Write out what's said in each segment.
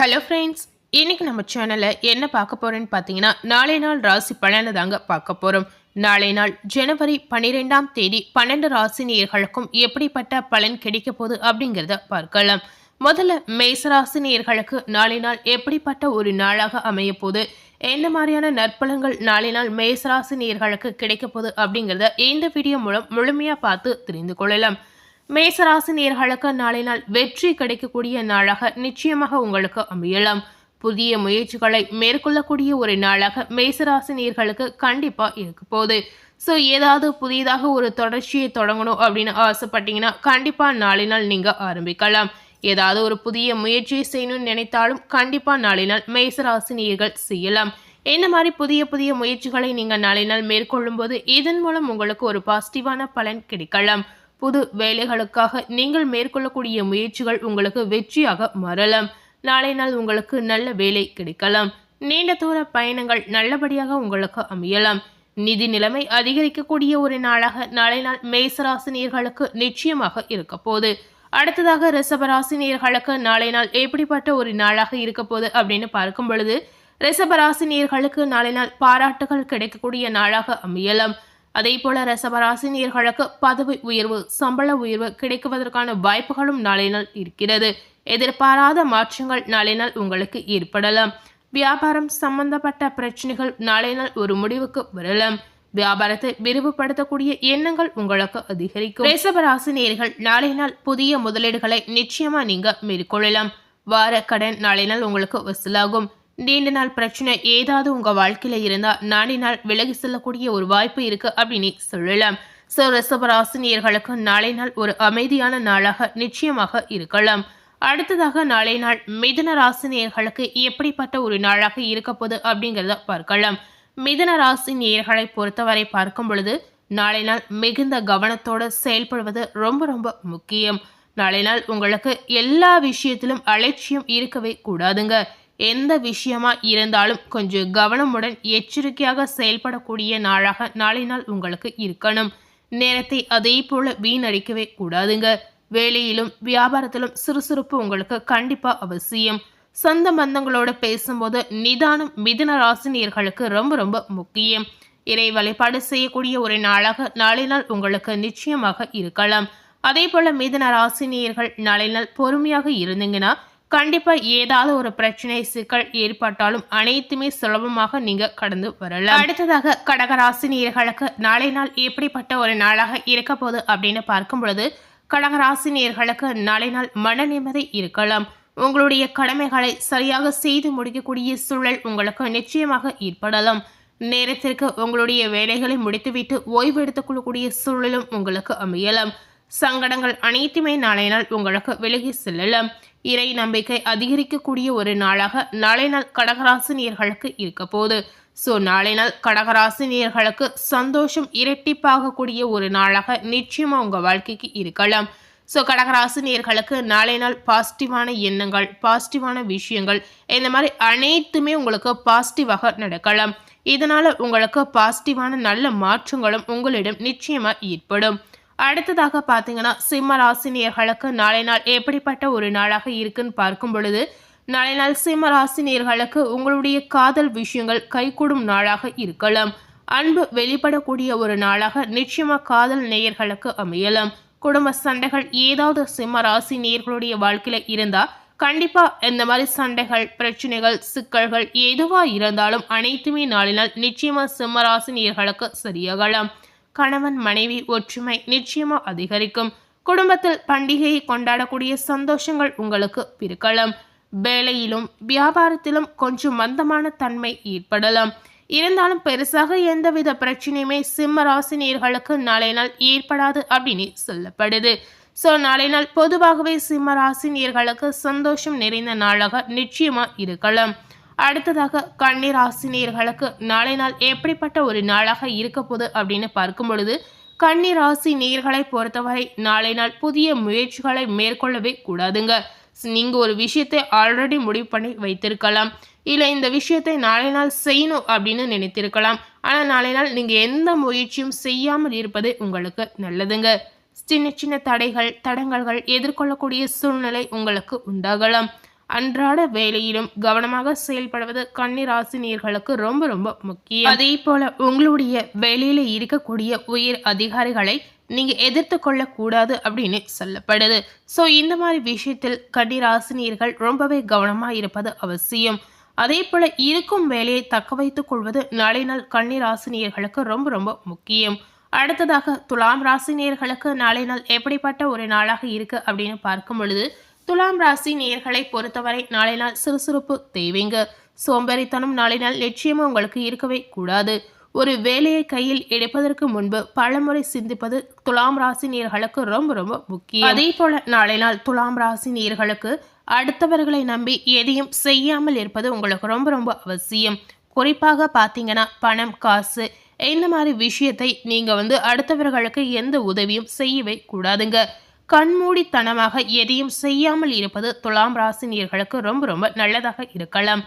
Hello friends, இன்னைக்கு நம்ம சேனலில் என்ன பார்க்க போகிறோன்னு பார்த்தீங்கன்னா, நாளை நாள் ராசி பலனை தாங்க பார்க்க போகிறோம். நாளை நாள் ஜனவரி 12ஆம் தேதி 12 ராசி நேயர்களுக்கும் எப்படிப்பட்ட பலன் கிடைக்க போகுது அப்படிங்கிறத பார்க்கலாம். முதல்ல மேசராசி நேயர்களுக்கு நாளை நாள் எப்படிப்பட்ட ஒரு நாளாக அமைய போகுது, என்ன மாதிரியான நற்பலன்கள் நாளை நாள் மேசராசி நேயர்களுக்கு கிடைக்க போகுது அப்படிங்கிறத இந்த வீடியோ மூலம் முழுமையாக பார்த்து தெரிந்து கொள்ளலாம். மேசராசி நேயர்களுக்கு நாளை நாள் வெற்றி கிடைக்கக்கூடிய நாளாக நிச்சயமாக உங்களுக்கு அமையலாம். புதிய முயற்சிகளை மேற்கொள்ளக்கூடிய ஒரு நாளாக மேசராசி நேயர்களுக்கு கண்டிப்பா இருக்க போகுது. ஸோ ஏதாவது புதிதாக ஒரு தொடர்ச்சியை தொடங்கணும் அப்படின்னு ஆசைப்பட்டீங்கன்னா கண்டிப்பா நாளை நாள் நீங்க ஆரம்பிக்கலாம். ஏதாவது ஒரு புதிய முயற்சியை செய்யணும்னு நினைத்தாலும் கண்டிப்பா நாளை நாள் மேசராசி நேயர்கள் செய்யலாம். இந்த மாதிரி புதிய புதிய முயற்சிகளை நீங்க நாளை நாள் மேற்கொள்ளும் போது இதன் மூலம் உங்களுக்கு ஒரு பாசிட்டிவான பலன் கிடைக்கலாம். புது வேலைகளுக்காக நீங்கள் மேற்கொள்ளக்கூடிய முயற்சிகள் உங்களுக்கு வெற்றியாக மாறலாம். நாளை நாள் உங்களுக்கு நல்ல வேலை கிடைக்கலாம். நீண்ட தூர பயணங்கள் நல்லபடியாக உங்களுக்கு அமையலாம். நிதி நிலைமை அதிகரிக்கக்கூடிய ஒரு நாளாக நாளை நாள் மேசராசினியர்களுக்கு நிச்சயமாக இருக்க போகுது. அடுத்ததாக ரிஷபராசினியர்களுக்கு நாளை நாள் எப்படிப்பட்ட ஒரு நாளாக இருக்க போகுது அப்படின்னு பார்க்கும் பொழுது, ரிஷபராசினியர்களுக்கு நாளை நாள் பாராட்டுகள் கிடைக்கக்கூடிய நாளாக அமையலாம். அதே போல ரிஷபராசினியர்களுக்கு பதவி உயர்வு, சம்பள உயர்வு கிடைக்குவதற்கான வாய்ப்புகளும் நாளை நாள் இருக்கிறது. எதிர்பாராத மாற்றங்கள் நாளை நாள் உங்களுக்கு ஏற்படலாம். வியாபாரம் சம்பந்தப்பட்ட பிரச்சனைகள் நாளை நாள் ஒரு முடிவுக்கு வரலாம். வியாபாரத்தை விரிவுபடுத்தக்கூடிய எண்ணங்கள் உங்களுக்கு அதிகரிக்கும். ரிஷபராசினியர்கள் நாளை நாள் புதிய முதலீடுகளை நிச்சயமா நீங்க மேற்கொள்ளலாம். வார கடன் நாளை நாள் உங்களுக்கு வசூலாகும். நீண்ட நாள் பிரச்சனை ஏதாவது உங்க வாழ்க்கையில இருந்தா நாளை நாள் விலகி செல்லக்கூடிய ஒரு வாய்ப்பு இருக்கு அப்படின்னு சொல்லலாம். ஸோ ரிஷபராசினியர்களுக்கு நாளை நாள் ஒரு அமைதியான நாளாக நிச்சயமாக இருக்கலாம். அடுத்ததாக நாளை நாள் மிதுன ராசினியர்களுக்கு எப்படிப்பட்ட ஒரு நாளாக இருக்க போகுது அப்படிங்கிறத பார்க்கலாம். மிதுன ராசி நேயர்களை பொறுத்தவரை பார்க்கும் பொழுது நாளை நாள் மிகுந்த கவனத்தோடு செயல்படுவது ரொம்ப ரொம்ப முக்கியம். நாளை நாள் உங்களுக்கு எல்லா விஷயத்திலும் அலட்சியம் இருக்கவே கூடாதுங்க. எந்த விஷயமா இருந்தாலும் கொஞ்சம் கவனமுடன் எச்சரிக்கையாக செயல்படக்கூடிய நாளாக நாளை நாள் உங்களுக்கு இருக்கணும். நேரத்தை அதே போல வீணடிக்கவே கூடாதுங்க. வேலையிலும் வியாபாரத்திலும் சுறுசுறுப்பு உங்களுக்கு கண்டிப்பா அவசியம். சொந்த பந்தங்களோட பேசும்போது நிதானம் மிதுன ராசினியர்களுக்கு ரொம்ப ரொம்ப முக்கியம். இறை வழிபாடு செய்யக்கூடிய ஒரு நாளாக நாளை நாள் உங்களுக்கு நிச்சயமாக இருக்கலாம். அதே போல மிதுன ராசினியர்கள் நாளை நாள் பொறுமையாக இருந்தீங்கன்னா கண்டிப்பா ஏதாவது ஒரு பிரச்சனை சிக்கல் ஏற்பட்டாலும் அனைத்துமே சுலபமாக நீங்க கடந்து வரலாம். அடுத்ததாக கடகராசினியர்களுக்கு நாளை நாள் எப்படிப்பட்ட ஒரு நாளாக இருக்க போகுது அப்படின்னு பார்க்கும் பொழுது, கடகராசினியர்களுக்கு நாளை நாள் மன நிம்மதி இருக்கலாம். உங்களுடைய கடமைகளை சரியாக செய்து முடிக்கக்கூடிய சூழல் உங்களுக்கு நிச்சயமாக ஏற்படலாம். நேரத்திற்கு உங்களுடைய வேலைகளை முடித்துவிட்டு ஓய்வு எடுத்துக் கொள்ளக்கூடிய சூழலும் உங்களுக்கு அமையலாம். சங்கடங்கள் அனைத்துமே நாளை நாள் உங்களுக்கு விலகி செல்லலாம். இறை நம்பிக்கை அதிகரிக்கக்கூடிய ஒரு நாளாக நாளை நாள் கடகராசினியர்களுக்கு இருக்க போகுது. ஸோ நாளை நாள் கடகராசினியர்களுக்கு சந்தோஷம் இரட்டிப்பாகக்கூடிய ஒரு நாளாக நிச்சயமா உங்க வாழ்க்கைக்கு இருக்கலாம். ஸோ கடகராசினியர்களுக்கு நாளை நாள் பாசிட்டிவான எண்ணங்கள், பாசிட்டிவான விஷயங்கள், இந்த மாதிரி அனைத்துமே உங்களுக்கு பாசிட்டிவாக நடக்கலாம். இதனால உங்களுக்கு பாசிட்டிவான நல்ல மாற்றங்களும் உங்களிடம் நிச்சயமா ஏற்படும். அடுத்ததாக பார்த்தீங்கன்னா சிம்ம ராசினியர்களுக்கு நாளை நாள் எப்படிப்பட்ட ஒரு நாளாக இருக்குன்னு பார்க்கும் பொழுது, நாளை நாள் சிம்ம ராசினியர்களுக்கு உங்களுடைய காதல் விஷயங்கள் கைகூடும் நாளாக இருக்கலாம். அன்பு வெளிப்படக்கூடிய ஒரு நாளாக நிச்சயமா காதல் நேயர்களுக்கு அமையலாம். குடும்ப சண்டைகள் ஏதாவது சிம்ம ராசி நேயர்களுடைய வாழ்க்கையில இருந்தா கண்டிப்பா இந்த மாதிரி சண்டைகள், பிரச்சனைகள், சிக்கல்கள் எதுவா இருந்தாலும் அனைத்துமே நாளை நாள் நிச்சயமா சிம்ம ராசி நேயர்களுக்கு சரியாகலாம். கணவன் மனைவி ஒற்றுமை நிச்சயமா அதிகரிக்கும். குடும்பத்தில் பண்டிகையை கொண்டாடக்கூடிய சந்தோஷங்கள் உங்களுக்கு பிறக்கலாம். வேலையிலும் வியாபாரத்திலும் கொஞ்சம் மந்தமான தன்மை ஏற்படலாம். இருந்தாலும் பெருசாக எந்தவித பிரச்சனையுமே சிம்ம ராசினியர்களுக்கு நாளை நாள் ஏற்படாது அப்படின்னு சொல்லப்படுது. ஸோ நாளை நாள் பொதுவாகவே சிம்ம ராசினியர்களுக்கு சந்தோஷம் நிறைந்த நாளாக நிச்சயமா இருக்கலாம். அடுத்ததாக கன்னிராசினியர்களுக்கு நாளை நாள் எப்படிப்பட்ட ஒரு நாளாக இருக்க போகுது அப்படின்னு பார்க்கும் பொழுது, கன்னிராசி நேயர்களை பொறுத்தவரை நாளை நாள் புதிய முயற்சிகளை மேற்கொள்ளவே கூடாதுங்க. நீங்க ஒரு விஷயத்தை ஆல்ரெடி முடிவு பண்ணி வைத்திருக்கலாம், இல்லை இந்த விஷயத்தை நாளை நாள் செய்யணும் அப்படின்னு நினைத்திருக்கலாம். ஆனால் நாளை நாள் நீங்க எந்த முயற்சியும் செய்யாமல் இருப்பது உங்களுக்கு நல்லதுங்க. சின்ன சின்ன தடைகள், தடங்கல்கள் எதிர்கொள்ளக்கூடிய சூழ்நிலை உங்களுக்கு உண்டாகலாம். அன்றாட வேலையிலும் கவனமாக செயல்படுவது கன்னி ராசினியர்களுக்கு ரொம்ப ரொம்ப முக்கியம். அதே போல உங்களுடைய வேலையில இருக்கக்கூடிய உயர் அதிகாரிகளை நீங்க எதிர்த்து கொள்ளக்கூடாது அப்படின்னு சொல்லப்படுது. ஸோ இந்த மாதிரி விஷயத்தில் கன்னி ராசினியர்கள் ரொம்பவே கவனமா இருப்பது அவசியம். அதே போல இருக்கும் வேலையை தக்க வைத்துக் கொள்வது நாளை நாள் கன்னி ராசினியர்களுக்கு ரொம்ப ரொம்ப முக்கியம். அடுத்ததாக துலாம் ராசினியர்களுக்கு நாளை நாள் எப்படிப்பட்ட ஒரு நாளாக இருக்கு அப்படின்னு பார்க்கும் பொழுது, துலாம் ராசி நேயர்களை பொறுத்தவரை நாளை நாள் சுறுசுறுப்பு தேவைங்க. சோம்பேறித்தனம் நாளை நாள் நிச்சயமா உங்களுக்கு இருக்கவே கூடாது. ஒரு வேலையை கையில் எடுப்பதற்கு முன்பு பலமுறை சிந்திப்பது துலாம் ராசி நேயர்களுக்கு ரொம்ப ரொம்ப முக்கியம். அதே போல நாளை நாள் துலாம் ராசி நேயர்களுக்கு அடுத்தவர்களை நம்பி எதையும் செய்யாமல் இருப்பது உங்களுக்கு ரொம்ப ரொம்ப அவசியம். குறிப்பாக பார்த்தீங்கன்னா பணம், காசு இந்த மாதிரி விஷயத்தை நீங்க அடுத்தவர்களுக்கு எந்த உதவியும் செய்யவே கூடாதுங்க. கண்மூடித்தனமாக எதையும் செய்யாமல் இருப்பது துலாம் ராசினியர்களுக்கு ரொம்ப ரொம்ப நல்லதாக இருக்கலாம்.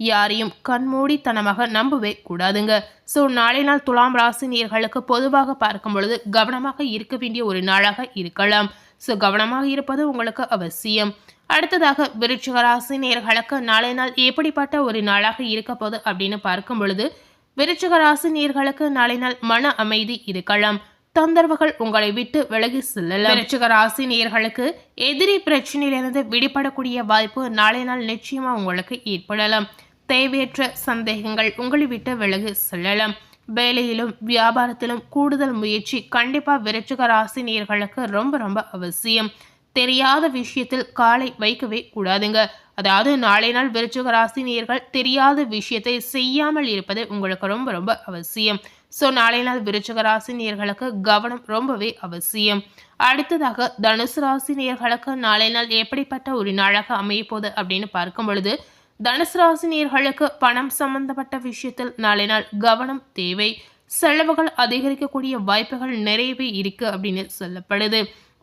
யாரையும் கண்மூடித்தனமாக நம்பவே கூடாதுங்க. ஸோ நாளை நாள் துலாம் ராசினியர்களுக்கு பொதுவாக பார்க்கும் பொழுது கவனமாக இருக்க வேண்டிய ஒரு நாளாக இருக்கலாம். ஸோ கவனமாக இருப்பது உங்களுக்கு அவசியம். அடுத்ததாக விருச்சிக ராசினியர்களுக்கு நாளை நாள் எப்படிப்பட்ட ஒரு நாளாக இருக்க போகுது அப்படின்னு பார்க்கும் பொழுது, விருச்சிக ராசினியர்களுக்கு நாளை நாள் மன அமைதி இருக்கலாம். தொந்தரவுகள் உங்களை விட்டு விலகி செல்லலாம். விருச்சிக ராசி நேயர்களுக்கு எதிரி பிரச்சனையிலிருந்து விடுபடக்கூடிய வாய்ப்பு நாளை நாள் நிச்சயமா உங்களுக்கு ஏற்படலாம். தேவையற்ற சந்தேகங்கள் உங்களை விட்டு விலகி செல்லலாம். வேலையிலும் வியாபாரத்திலும் கூடுதல் முயற்சி கண்டிப்பா விருச்சிக ராசி நேயர்களுக்கு ரொம்ப ரொம்ப அவசியம். தெரியாத விஷயத்தில் காலை வைக்கவே கூடாதுங்க. அதாவது நாளை நாள் விருச்சிக ராசி நேயர்கள் தெரியாத விஷயத்தை செய்யாமல் இருப்பது உங்களுக்கு ரொம்ப ரொம்ப அவசியம். ஸோ நாளை நாள் விருச்சிக ராசி நேயர்களுக்கு கவனம் ரொம்பவே அவசியம். அடுத்ததாக தனுசு ராசி நேயர்களுக்கு நாளை நாள் எப்படிப்பட்ட ஒரு நாளாக அமைய போகுது அப்படின்னு பார்க்கும் பொழுது, தனுசு ராசி நேயர்களுக்கு பணம் சம்பந்தப்பட்ட விஷயத்தில் நாளை நாள் கவனம் தேவை. செலவுகள் அதிகரிக்கக்கூடிய வாய்ப்புகள் நிறையவே இருக்கு அப்படின்னு சொல்லப்படுது.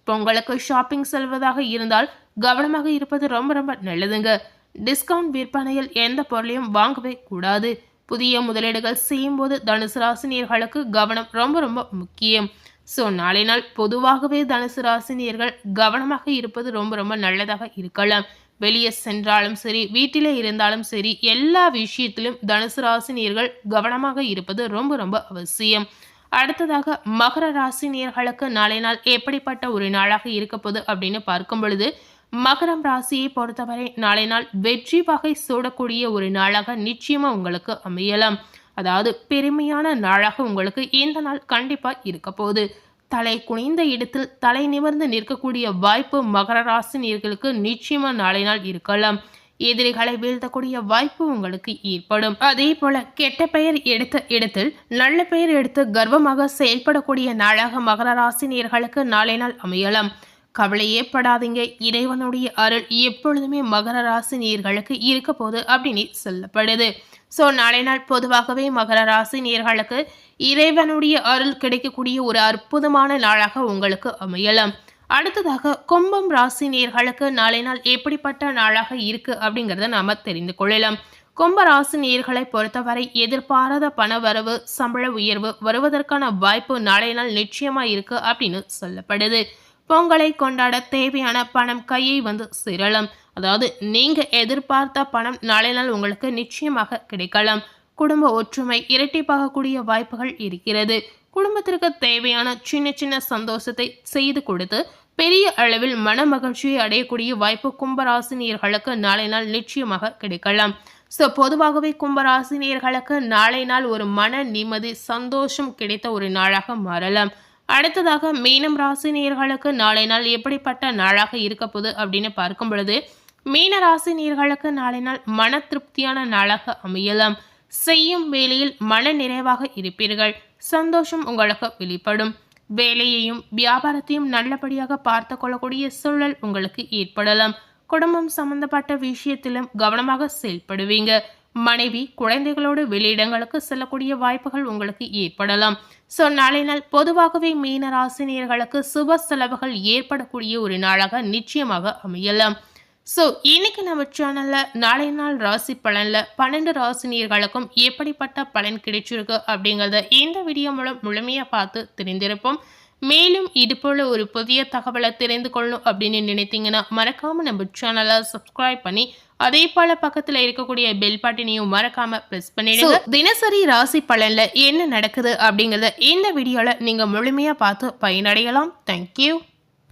பொங்கலுக்கு ஷாப்பிங் செல்வதாக இருந்தால் கவனமாக இருப்பது ரொம்ப ரொம்ப நல்லதுங்க. டிஸ்கவுண்ட் விற்பனையில் எந்த பொருளையும் வாங்கவே கூடாது. புதிய முதலீடுகள் செய்யும் போது தனுசு ராசினியர்களுக்கு கவனம் ரொம்ப ரொம்ப முக்கியம். ஸோ நாளை நாள் பொதுவாகவே தனுசு ராசினியர்கள் கவனமாக இருப்பது ரொம்ப ரொம்ப நல்லதாக இருக்கலாம். வெளியே சென்றாலும் சரி, வீட்டிலே இருந்தாலும் சரி, எல்லா விஷயத்திலும் தனுசு ராசினியர்கள் கவனமாக இருப்பது ரொம்ப ரொம்ப அவசியம். அடுத்ததாக மகர ராசி நேயர்களுக்கு நாளை நாள் எப்படிப்பட்ட ஒரு நாளாக இருக்க போகுது அப்படின்னு பார்க்கும் பொழுது, மகரம் ராசியை பொறுத்தவரை நாளை நாள் வெற்றி வகை சூடக்கூடிய ஒரு நாளாக நிச்சயமா உங்களுக்கு அமையலாம். அதாவது பெருமையான நாளாக உங்களுக்கு இந்த நாள் கண்டிப்பா இருக்க போகுது. தலை குனிந்த இடத்தில் தலை நிமிர்ந்து நிற்கக்கூடிய வாய்ப்பு மகர ராசி நேயர்களுக்கு நிச்சயமா நாளை நாள் இருக்கலாம். எதிரிகளை வீழ்த்தக்கூடிய வாய்ப்பு உங்களுக்கு ஏற்படும். அதே போல கெட்ட பெயர் எடுத்த இடத்தில் நல்ல பெயர் எடுத்து கர்வமாக செயல்படக்கூடிய நாளாக மகர ராசி நேயர்களுக்கு நாளை நாள் அமையலாம். கவலையே படாதீங்க, இறைவனுடைய அருள் எப்பொழுதுமே மகர ராசி நேயர்களுக்கு இருக்க போகுது அப்படின்னு சொல்லப்படுது. ஸோ நாளை நாள் பொதுவாகவே மகர ராசி நேயர்களுக்கு இறைவனுடைய அருள் கிடைக்கக்கூடிய ஒரு அற்புதமான நாளாக உங்களுக்கு அமையலாம். அடுத்ததாக கும்பம் ராசி நேயர்களுக்கு நாளை நாள் எப்படிப்பட்ட நாளாக இருக்கு அப்படிங்கிறத நாம தெரிந்து கொள்ளலாம். கும்ப ராசி நேயர்களை பொறுத்தவரை எதிர்பாராத பண வரவு, சம்பள உயர்வு வருவதற்கான வாய்ப்பு நாளை நாள் நிச்சயமா இருக்கு அப்படின்னு சொல்லப்படுது. பொங்கலை கொண்டாட தேவையான பணம் கையை சேரலாம். அதாவது நீங்க எதிர்பார்த்த பணம் நாளை நாள் உங்களுக்கு நிச்சயமாக கிடைக்கலாம். குடும்ப ஒற்றுமை இரட்டிப்பாகக்கூடிய வாய்ப்புகள் இருக்கிறது. குடும்பத்திற்கு தேவையான சின்ன சின்ன சந்தோஷத்தை செய்து கொடுத்து பெரிய அளவில் மன மகிழ்ச்சியை அடையக்கூடிய வாய்ப்பு கும்பராசினியர்களுக்கு நாளை நாள் நிச்சயமாக கிடைக்கலாம். ஸோ பொதுவாகவே கும்பராசினியர்களுக்கு நாளை நாள் ஒரு மன நிம்மதி, சந்தோஷம் கிடைத்த ஒரு நாளாக மாறலாம். அடுத்ததாக மீனம் ராசினியர்களுக்கு நாளை நாள் எப்படிப்பட்ட நாளாக இருக்க போகுது அப்படின்னு பார்க்கும் பொழுது, மீன ராசினியர்களுக்கு நாளை நாள் மன திருப்தியான நாளாக அமையலாம். செய்யும் வேலையில் மன நிறைவாக இருப்பீர்கள். சந்தோஷம் உங்களுக்கு வெளிப்படும். வேலையையும் வியாபாரத்தையும் நல்லபடியாக பார்த்து கொள்ளக்கூடிய சூழல் உங்களுக்கு ஏற்படலாம். குடும்பம் சம்பந்தப்பட்ட விஷயத்திலும் கவனமாக செயல்படுவீங்க. மனைவி, குழந்தைகளோடு வெளியிடங்களுக்கு செல்லக்கூடிய வாய்ப்புகள் உங்களுக்கு ஏற்படலாம். ஸோ நாளை நாள் பொதுவாகவே மீன ராசினியர்களுக்கு சுப செலவுகள் ஏற்படக்கூடிய ஒரு நாளாக நிச்சயமாக அமையலாம். ஸோ இன்னைக்கு நம்ம சேனலில் நாளை நாள் ராசி பலனில் 12 ராசினியர்களுக்கும் எப்படிப்பட்ட பலன் கிடைச்சிருக்கு அப்படிங்கிறத இந்த வீடியோ மூலம் முழுமையாக பார்த்து தெரிந்திருப்போம். மேலும் இது போல ஒரு புதிய தகவலை தெரிந்து கொள்ளணும் அப்படின்னு நினைத்தீங்கன்னா மறக்காமல் நம்ம சேனலை சப்ஸ்கிரைப் பண்ணி அதே போல பக்கத்துல இருக்கக்கூடிய பெல் பட்டனையும் மறக்காம பிரஸ் பண்ணிடுங்க. தினசரி ராசி பலன்ல என்ன நடக்குது அப்படிங்கறத இந்த வீடியோல நீங்க முழுமையா பார்த்து பயனடையலாம். தேங்க்யூ.